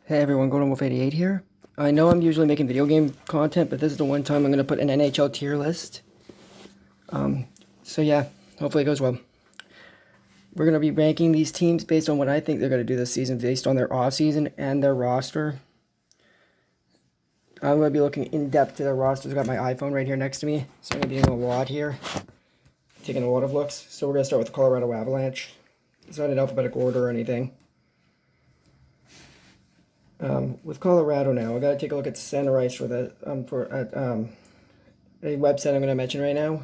Hey everyone, Golden Wolf 88 here. I know I'm usually making video game content, but this is the one time I'm going to put an NHL tier list. So yeah, hopefully it goes well. We're going to be ranking these teams based on what I think they're going to do this season, based on their off-season and their roster. I'm going to be looking in depth to their rosters. I've got my iPhone right here next to me, so I'm going to be doing a lot here, taking a lot of looks. So we're going to start with the Colorado Avalanche. It's not in alphabetical order or anything. With Colorado now, I got to take a look at center ice for the a website I'm going to mention right now.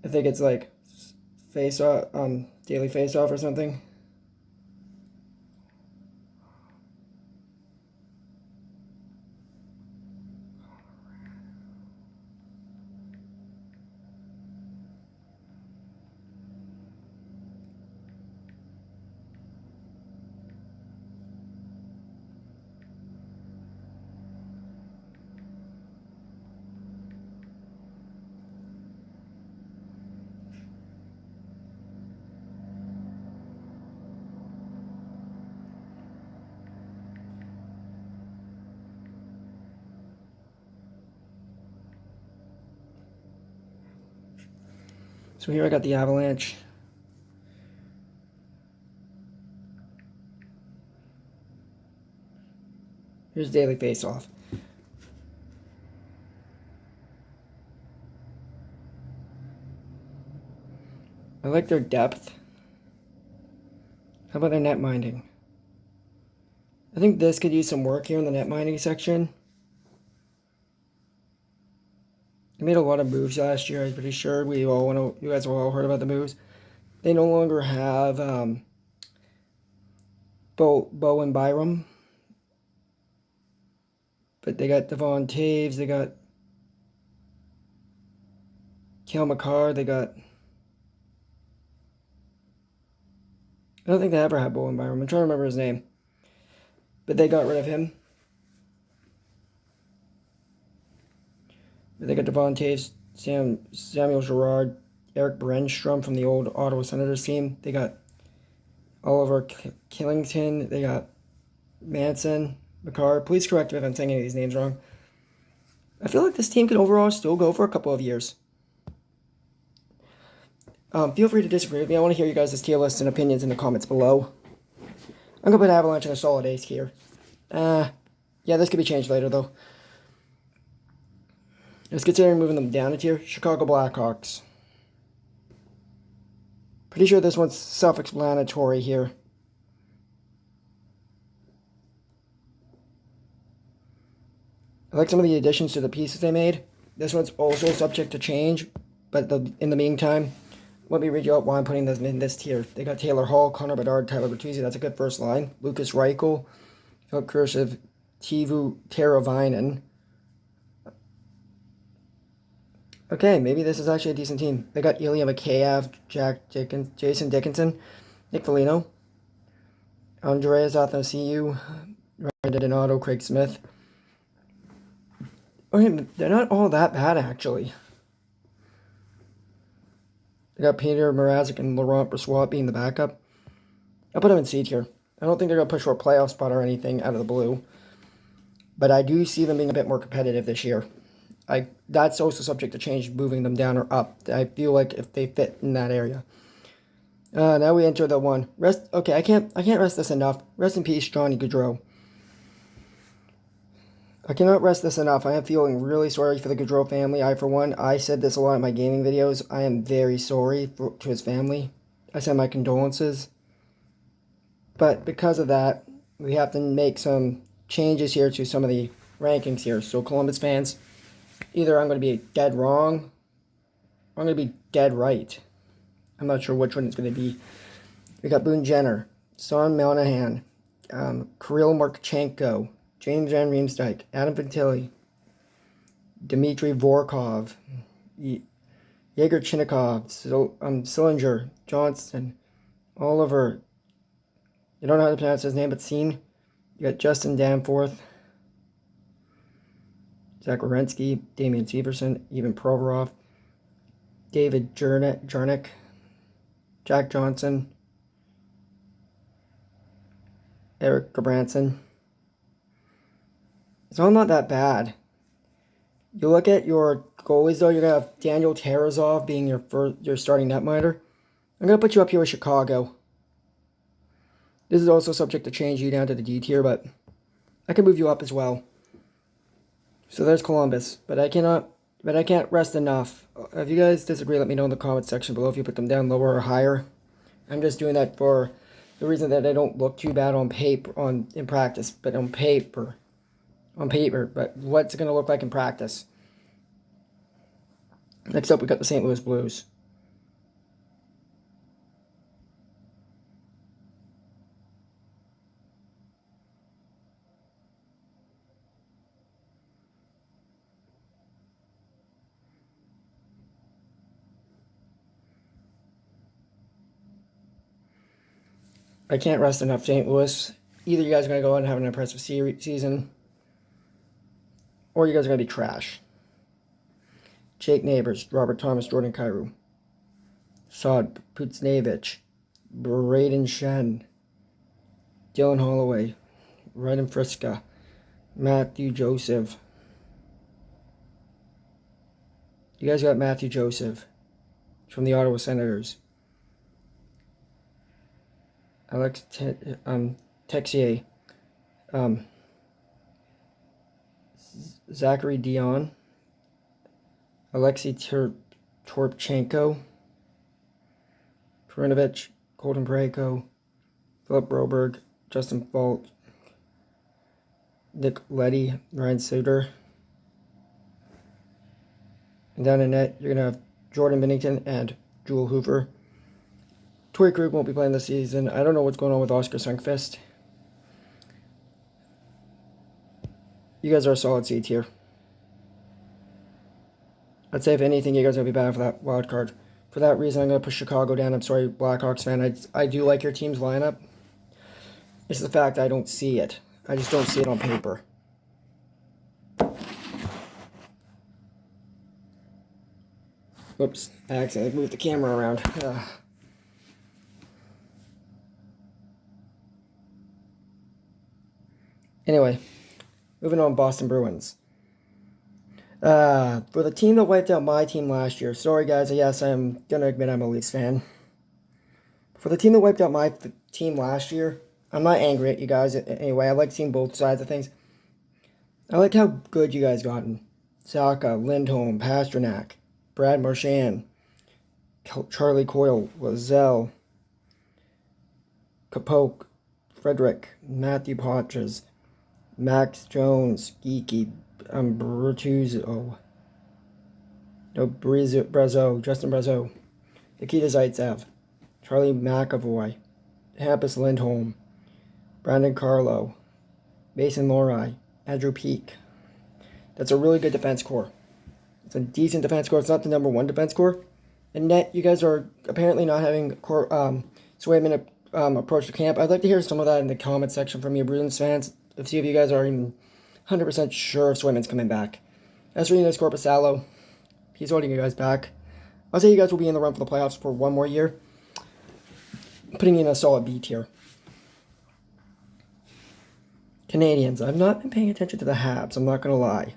I think it's like Face Off, Daily Face Off or something. So here I got the Avalanche. Here's Daily Face Off. I like their depth. How about their net minding? I think this could use some work here in the net minding section. They made a lot of moves last year. I'm pretty sure you guys have all heard about the moves. They no longer have Bo and Byram, but they got Devon Taves. They got Cale Makar. They got. I don't think they ever had Bo and Byram. I'm trying to remember his name, but they got rid of him. They got Devon Taves, Samuel Girard, Eric Brenstrom from the old Ottawa Senators team. They got Oliver Killington. They got Manson, Makar. Please correct me if I'm saying any of these names wrong. I feel like this team can overall still go for a couple of years. Feel free to disagree with me. I want to hear you guys' tier lists and opinions in the comments below. I'm going to put Avalanche in a solid ace here. Yeah, this could be changed later, though. Let's consider moving them down a tier. Chicago Blackhawks. Pretty sure this one's self-explanatory here. I like some of the additions to the pieces they made. This one's also subject to change, but in the meantime, let me read you out why I'm putting this in this tier. They got Taylor Hall, Connor Bedard, Tyler Bertuzzi. That's a good first line. Lucas Reichel, Philip Kurashev, Teuvo Teravainen. Okay, maybe this is actually a decent team. They got Ilya Mikheyev, Jason Dickinson, Nick Foligno, Andreas Athanasiou, Ryan Donato, Craig Smith. Okay, they're not all that bad, actually. They got Peter Mrazek and Laurent Brossoit being the backup. I'll put them in C tier. I don't think they're going to push for a playoff spot or anything out of the blue. But I do see them being a bit more competitive this year. That's also subject to change, moving them down or up. I feel like if they fit in that area. Now we enter the one. Okay, I can't rest this enough. Rest in peace, Johnny Gaudreau. I cannot rest this enough. I am feeling really sorry for the Gaudreau family. I said this a lot in my gaming videos. I am very sorry to his family. I send my condolences. But because of that, we have to make some changes here to some of the rankings here. So Columbus fans, either I'm going to be dead wrong, or I'm going to be dead right. I'm not sure which one it's going to be. We got Boone Jenner, Son Monahan, Kirill Marchenko, James Van Riemsdyk, Adam Fantilli, Dmitry Vorkov, Yegor Chinnikov, Sillinger, Johnston, Oliver. You don't know how to pronounce his name, but Scene. You got Justin Danforth, Zach Werenski, Damian Severson, Ivan Provorov, David Jarnick, Jack Johnson, Eric Gabranson. It's all not that bad. You look at your goalies, though. You're going to have Daniel Tarasov being your starting netminder. I'm going to put you up here with Chicago. This is also subject to change you down to the D tier, but I can move you up as well. So there's Columbus, but I can't rest enough. If you guys disagree, let me know in the comments section below if you put them down lower or higher. I'm just doing that for the reason that they don't look too bad on paper, in practice, but on paper. But what's it going to look like in practice? Next up, we got the St. Louis Blues. I can't rest enough, St. Louis. Either you guys are going to go out and have an impressive season, or you guys are going to be trash. Jake Neighbors, Robert Thomas, Jordan Kyrou, Saad Putsnevich, Braden Shen, Dylan Holloway, Ryan Friska, Matthew Joseph. You guys got Matthew Joseph from the Ottawa Senators. Alex Texier, Zachary Dion, Alexei Torpchenko, Perinovich, Colton Parayko, Philip Broberg, Justin Fault, Nick Leddy, Ryan Suter. And down in net, you're going to have Jordan Binnington and Jewel Hoover. Torrey Krug won't be playing this season. I don't know what's going on with Oscar Sundqvist. You guys are a solid C tier. I'd say if anything, you guys are going to be bad for that wild card. For that reason, I'm going to push Chicago down. I'm sorry, Blackhawks fan. I do like your team's lineup. It's the fact I don't see it. I just don't see it on paper. Oops, I accidentally moved the camera around. Anyway, moving on, Boston Bruins. For the team that wiped out my team last year, sorry guys, yes, I'm going to admit I'm a Leafs fan. For the team that wiped out my team last year, I'm not angry at you guys anyway. I like seeing both sides of things. I like how good you guys gotten. Saka, Lindholm, Pasternak, Brad Marchand, Charlie Coyle, Lozelle, Capoke, Frederick, Matthew Potches, Max Jones, Geeky, Bertuzzo, Brazeau, Justin Brazeau, Nikita Zaitsev, Charlie McAvoy, Hampus Lindholm, Brandon Carlo, Mason Lohrei, Andrew Peak. That's a really good defense core. It's a decent defense core. It's not the number one defense core. And net, you guys are apparently not having Swayman approach the camp. I'd like to hear some of that in the comment section from you Bruins fans. To see if you guys are even 100% sure if Swayman's coming back. As for Enos Corpusalo, he's holding you guys back. I'll say you guys will be in the run for the playoffs for one more year. Putting in a solid B tier. Canadians. I've not been paying attention to the Habs. I'm not going to lie.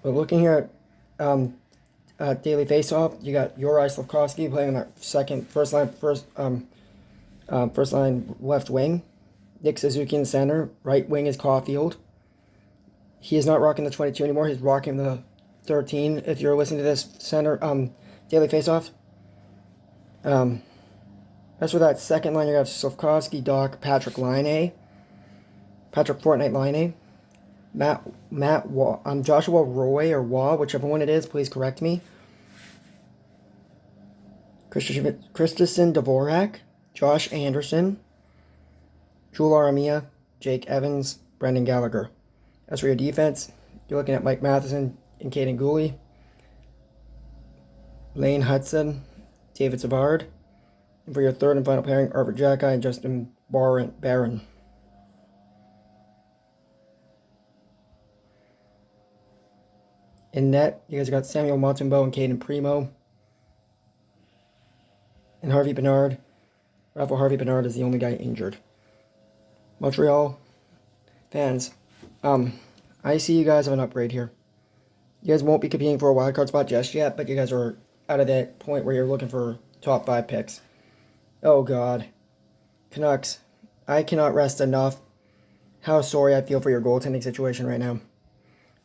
But looking here at Daily Faceoff, you got Juraj Slafkovsky playing on that first line left wing. Nick Suzuki in center. Right wing is Caulfield. He is not rocking the 22 anymore. He's rocking the 13. If you're listening to this center Daily Faceoff. As for that second line, you have Slafkovsky, Doc, Patrick Fortnite Line. Joshua Roy or Waugh, whichever one it is, please correct me. Christensen Dvorak, Josh Anderson, Joel Armia, Jake Evans, Brendan Gallagher. As for your defense, you're looking at Mike Matheson and Caden Gooley, Lane Hudson, David Savard. And for your third and final pairing, Arvid Xhekaj and Justin Barron. In net, you guys got Samuel Montembeault and Caden Primo. and Harvey Bernard. Rafael Harvey Bernard is the only guy injured. Montreal fans, I see you guys have an upgrade here. You guys won't be competing for a wildcard spot just yet, but you guys are out of that point where you're looking for top 5 picks. Oh, God. Canucks, I cannot rest enough how sorry I feel for your goaltending situation right now.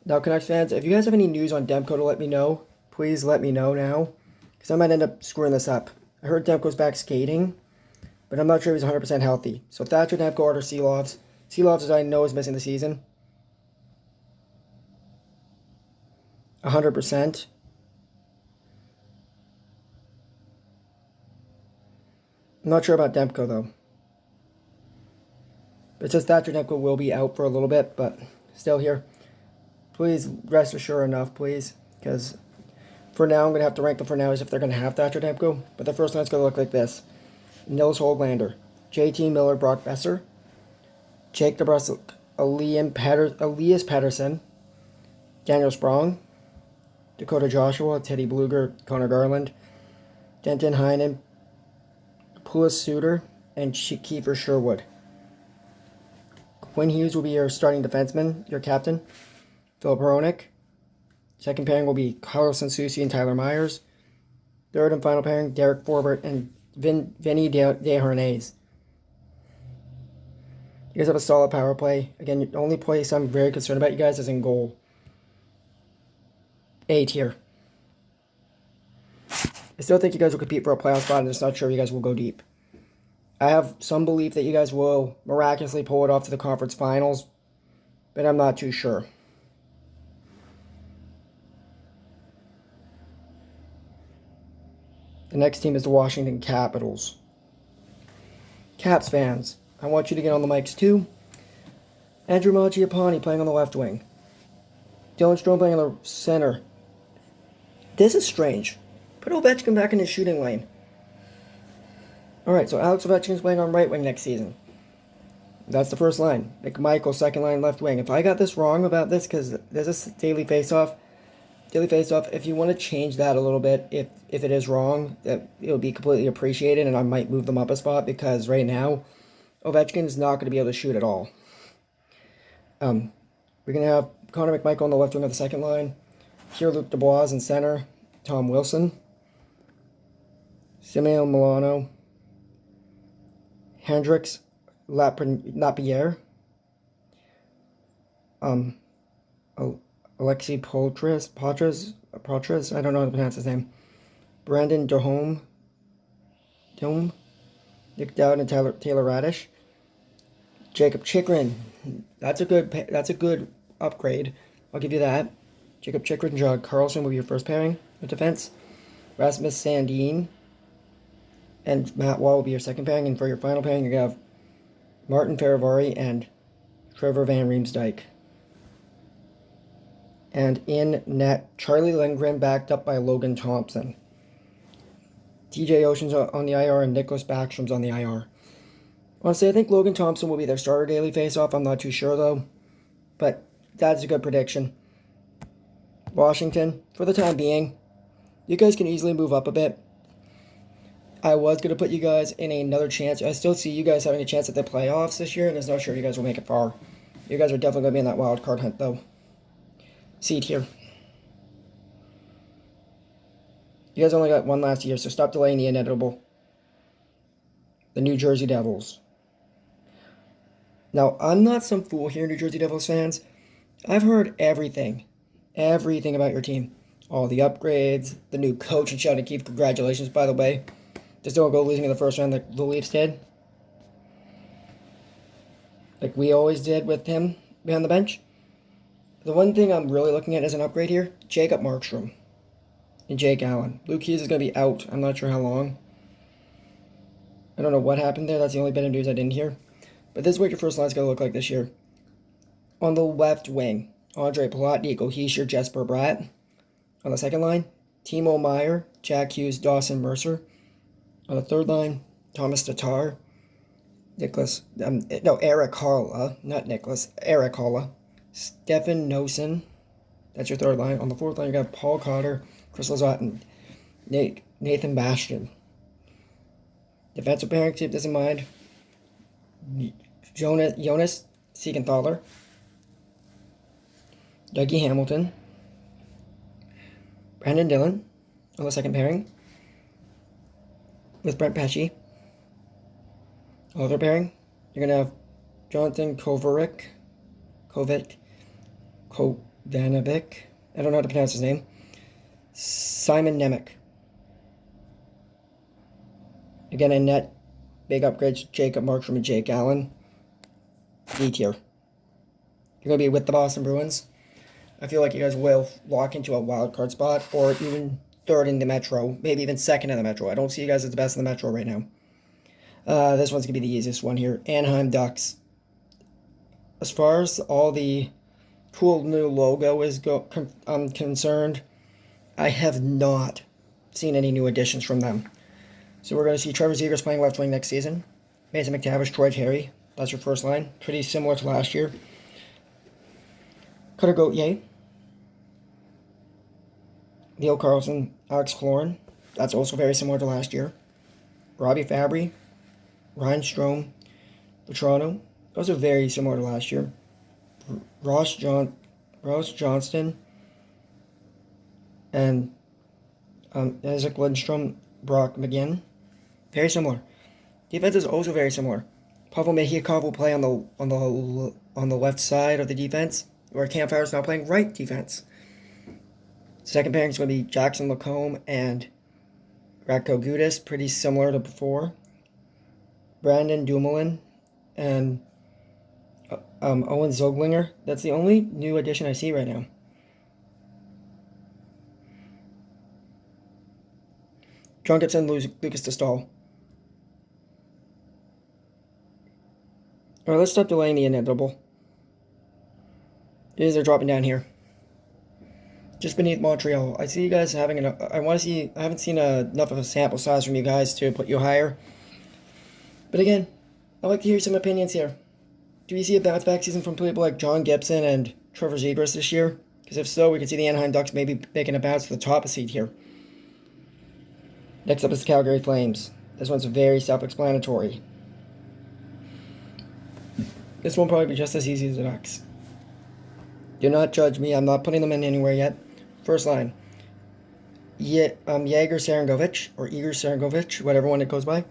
Now, Canucks fans, if you guys have any news on Demko to let me know, please let me know now, because I might end up screwing this up. I heard Demko's back skating, but I'm not sure he's 100% healthy. So Thatcher, Demko, or Seelovs. Seelovs, as I know, is missing the season. 100%. I'm not sure about Demko, though. It says Thatcher Demko will be out for a little bit, but still here. Please rest assured enough, please, because for now I'm going to have to rank them for now as if they're going to have Thatcher Demko. But the first line's going to look like this. Nils Hoaglander, JT Miller, Brock Besser, Jake DeBrusk, Elias Pettersson, Daniel Sprong, Dakota Joshua, Teddy Bluger, Connor Garland, Denton Heinen, Pulis Suter, and Kiefer Sherwood. Quinn Hughes will be your starting defenseman, your captain. Philip Hronik. Second pairing will be Carlson Soucy and Tyler Myers. Third and final pairing, Derek Forbert and Vinny Desharnais. You guys have a solid power play. Again, the only place I'm very concerned about you guys is in goal. A tier. I still think you guys will compete for a playoff spot. I'm just not sure you guys will go deep. I have some belief that you guys will miraculously pull it off to the conference finals, but I'm not too sure. The next team is the Washington Capitals. Caps fans, I want you to get on the mics too. Andrew Mangiapane playing on the left wing. Dylan Strome playing on the center. This is strange. Put Ovechkin back in his shooting lane. Alright, so Alex Ovechkin is playing on right wing next season. That's the first line. McMichael, second line, left wing. If I got this wrong about this, because there's a daily face-off, if you want to change that a little bit, if it is wrong, that it would be completely appreciated, and I might move them up a spot, because right now, Ovechkin is not going to be able to shoot at all. We're going to have Connor McMichael on the left wing of the second line, Pierre-Luc Dubois in center, Tom Wilson, Simeon Milano, Hendricks, Lapierre, Alexei Poitras, I don't know how to pronounce his name, Brandon Dome, Nick Dowd and Taylor Radish, Jacob Chikrin. That's a good upgrade. I'll give you that. Jacob Chikrin and John Carlson will be your first pairing of defense. Rasmus Sandin and Matt Wall will be your second pairing, and for your final pairing, you have Martin Faravari and Trevor Van Riemsdyk. And in net, Charlie Lindgren backed up by Logan Thompson. TJ Ocean's on the IR and Nicholas Backstrom's on the IR. Honestly, I think Logan Thompson will be their starter daily faceoff. I'm not too sure, though. But that's a good prediction. Washington, for the time being, you guys can easily move up a bit. I was going to put you guys in another chance. I still see you guys having a chance at the playoffs this year, and I'm not sure you guys will make it far. You guys are definitely going to be in that wild card hunt, though. See it here. You guys only got one last year, so stop delaying the inevitable. The New Jersey Devils. Now, I'm not some fool here, New Jersey Devils fans. I've heard everything about your team. All the upgrades, the new coach and Sheldon Keefe. Congratulations, by the way. Just don't go losing in the first round like the Leafs did. Like we always did with him behind the bench. The one thing I'm really looking at as an upgrade here, Jacob Markstrom and Jake Allen. Luke Hughes is going to be out. I'm not sure how long. I don't know what happened there. That's the only bit of news I didn't hear. But this is what your first line's going to look like this year. On the left wing, Andre Palatny, Hischier, Jesper Bratt. On the second line, Timo Meier, Jack Hughes, Dawson Mercer. On the third line, Thomas Tatar, Eric Holla, not Nicholas, Eric Holla, Stefan Nosen. That's your third line. On the fourth line, you got Paul Cotter, Chris Lazat, and Nathan Bastian. Defensive pairing, keep this in mind. Jonas Siegenthaler. Dougie Hamilton. Brandon Dillon on the second pairing with Brent Pesce. Other pairing, you're going to have Jonathan Kovanovic. I don't know how to pronounce his name. Simon Nemec. Again, in net, big upgrades, Jacob Markstrom and Jake Allen. D tier. You're going to be with the Boston Bruins. I feel like you guys will lock into a wild card spot, or even third in the Metro, maybe even second in the Metro. I don't see you guys as the best in the Metro right now. This one's going to be the easiest one here. Anaheim Ducks. As far as all the cool new logo is concerned, I have not seen any new additions from them. So we're going to see Trevor Zegras playing left wing next season. Mason McTavish, Troy Terry. That's your first line. Pretty similar to last year. Cutter Gauthier. Leo Carlson, Alex Florin. That's also very similar to last year. Robbie Fabry. Ryan Strome. Vetrano. Those are very similar to last year. Ross Johnston. And Isaac Lindstrom. Brock McGinn. Very similar. Defense is also very similar. Pavel Mehiakov will play on the left side of the defense, where Cam Farrell's now playing right defense. Second pairing is going to be Jackson Lacombe and Radko Gudas, pretty similar to before. Brandon Dumoulin and Owen Zoglinger. That's the only new addition I see right now. John Gibson, Lucas Dostal. Alright, let's stop delaying the inevitable. They're dropping down here. Just beneath Montreal. I see you guys having enough. I haven't seen enough of a sample size from you guys to put you higher. But again, I'd like to hear some opinions here. Do you see a bounce back season from people like John Gibson and Trevor Zegras this year? Because if so, we could see the Anaheim Ducks maybe making a bounce to the top of seed here. Next up is the Calgary Flames. This one's very self-explanatory. This one will probably be just as easy as the Ducks. Do not judge me. I'm not putting them in anywhere yet. First line. Jaeger Sarangovic, or Igor Sarangovic, whatever one he goes by.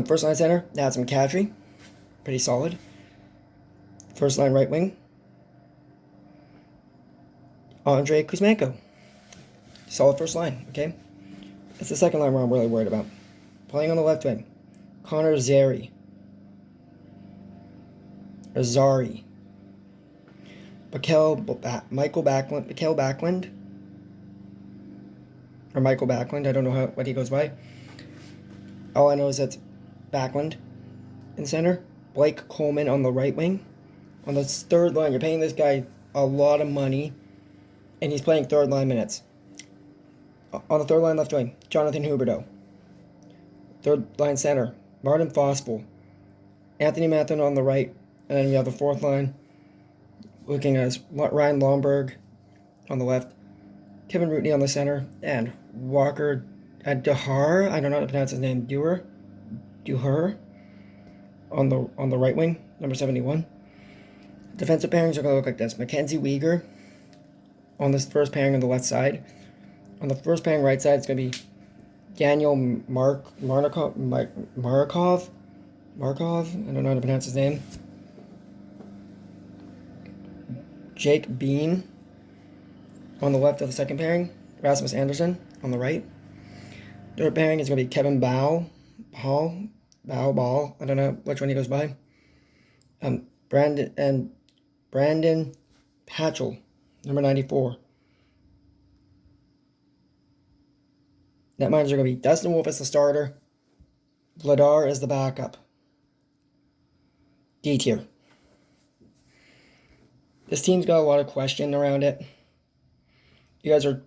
First line center, Nazem Kadri. Pretty solid. First line right wing. Andrei Kuzmenko. Solid first line, okay? It's the second line where I'm really worried about. Playing on the left wing. Connor Zary. Azari. Michael Backlund. Or Michael Backlund, I don't know what he goes by. All I know is that's Backlund in center. Blake Coleman on the right wing. On the third line, you're paying this guy a lot of money, and he's playing third line minutes. On the third line left wing, Jonathan Huberdeau. Third line center, Martin Fosspool. Anthony Mathon on the right, and then we have the fourth line, looking as Ryan Lomberg on the left, Kevin Rootney on the center, and Walker Duhar, I don't know how to pronounce his name, Duhar on the right wing, number 71. Defensive pairings are going to look like this. Mackenzie Weegar on this first pairing on the left side. On the first pairing right side, it's going to be Daniel Markov. I don't know how to pronounce his name. Jake Bean on the left of the second pairing. Rasmus Anderson on the right. Third pairing is going to be Kevin Ball. I don't know which one he goes by. Brandon Patchell, number 94. Netminders are going to be Dustin Wolf as the starter. Vladar as the backup. D tier. This team's got a lot of question around it. You guys are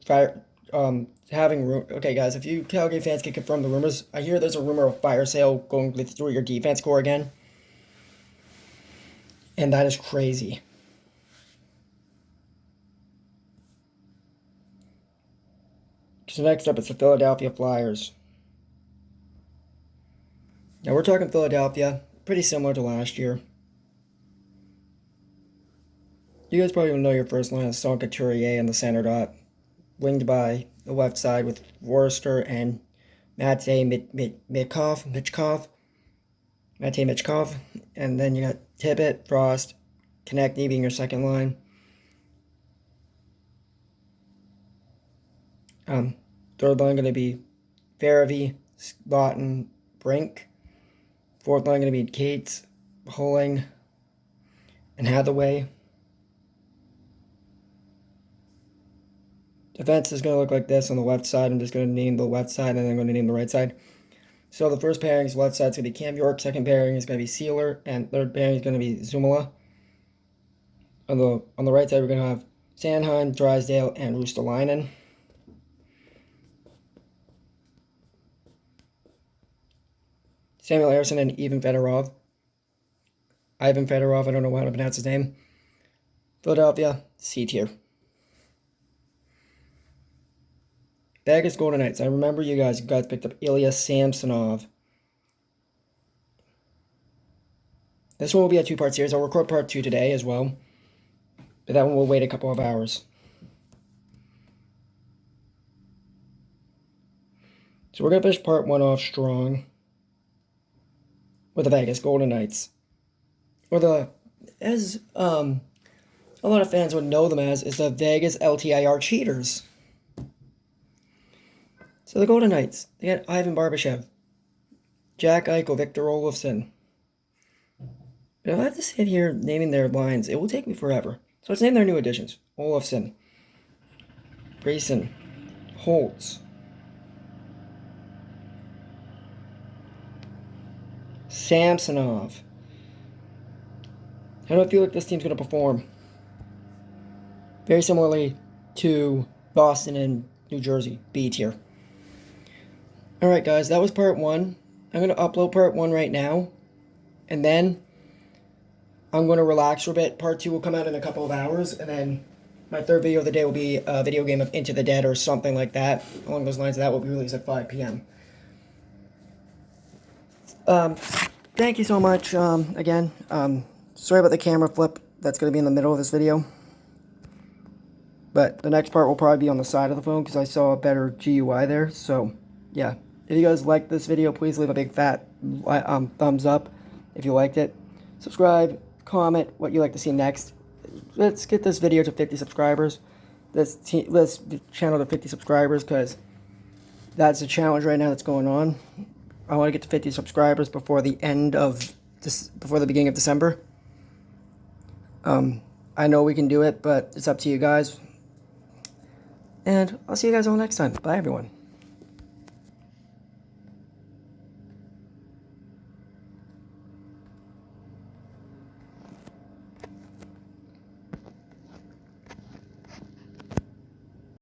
having... Okay, guys, if you Calgary fans can confirm the rumors, I hear there's a rumor of fire sale going through your defense core again. And that is crazy. So next up, it's the Philadelphia Flyers. Now we're talking Philadelphia, pretty similar to last year. You guys probably know your first line is Son Couturier in the center dot, winged by the left side with Forrester and Michkov, and then you got Tippett, Frost, Konechny being your second line. Third line going to be Farabee, Lawton, Brink. Fourth line going to be Cates, Holing, and Hathaway. Defense is going to look like this on the left side. I'm just going to name the left side and then I'm going to name the right side. So the first pairing is left side is going to be Cam York. Second pairing is going to be Sealer. And third pairing is going to be Zumala. On the right side, we're going to have Sanheim, Drysdale, and Ristolainen. Samuel Ersson and Ivan Fedorov. I don't know how to pronounce his name. Philadelphia, C tier. Vegas Golden Knights. I remember you guys picked up Ilya Samsonov. This one will be a two-part series. I'll record part 2 today as well. But that one will wait a couple of hours. So we're going to finish part 1 off strong with the Vegas Golden Knights. Or as a lot of fans would know them as, is the Vegas LTIR Cheaters. So the Golden Knights, they got Ivan Barbashev, Jack Eichel, Victor Olofsson. But if I have to sit here naming their lines, it will take me forever. So let's name their new additions. Olofsson, Grayson, Holtz, Samsonov. How do I feel like this team's going to perform? Very similarly to Boston and New Jersey, B tier. Alright guys, that was part 1. I'm going to upload part 1 right now. And then I'm going to relax for a bit. Part 2 will come out in a couple of hours. And then my third video of the day will be a video game of Into the Dead or something like that. Along those lines, that will be released at 5 p.m. Thank you so much again. Sorry about the camera flip that's going to be in the middle of this video. But the next part will probably be on the side of the phone because I saw a better GUI there. So, yeah. If you guys liked this video, please leave a big fat thumbs up if you liked it. Subscribe, comment what you'd like to see next. Let's get this video to 50 subscribers. This channel to 50 subscribers because that's the challenge right now that's going on. I want to get to 50 subscribers before the beginning of December. I know we can do it, but it's up to you guys. And I'll see you guys all next time. Bye, everyone.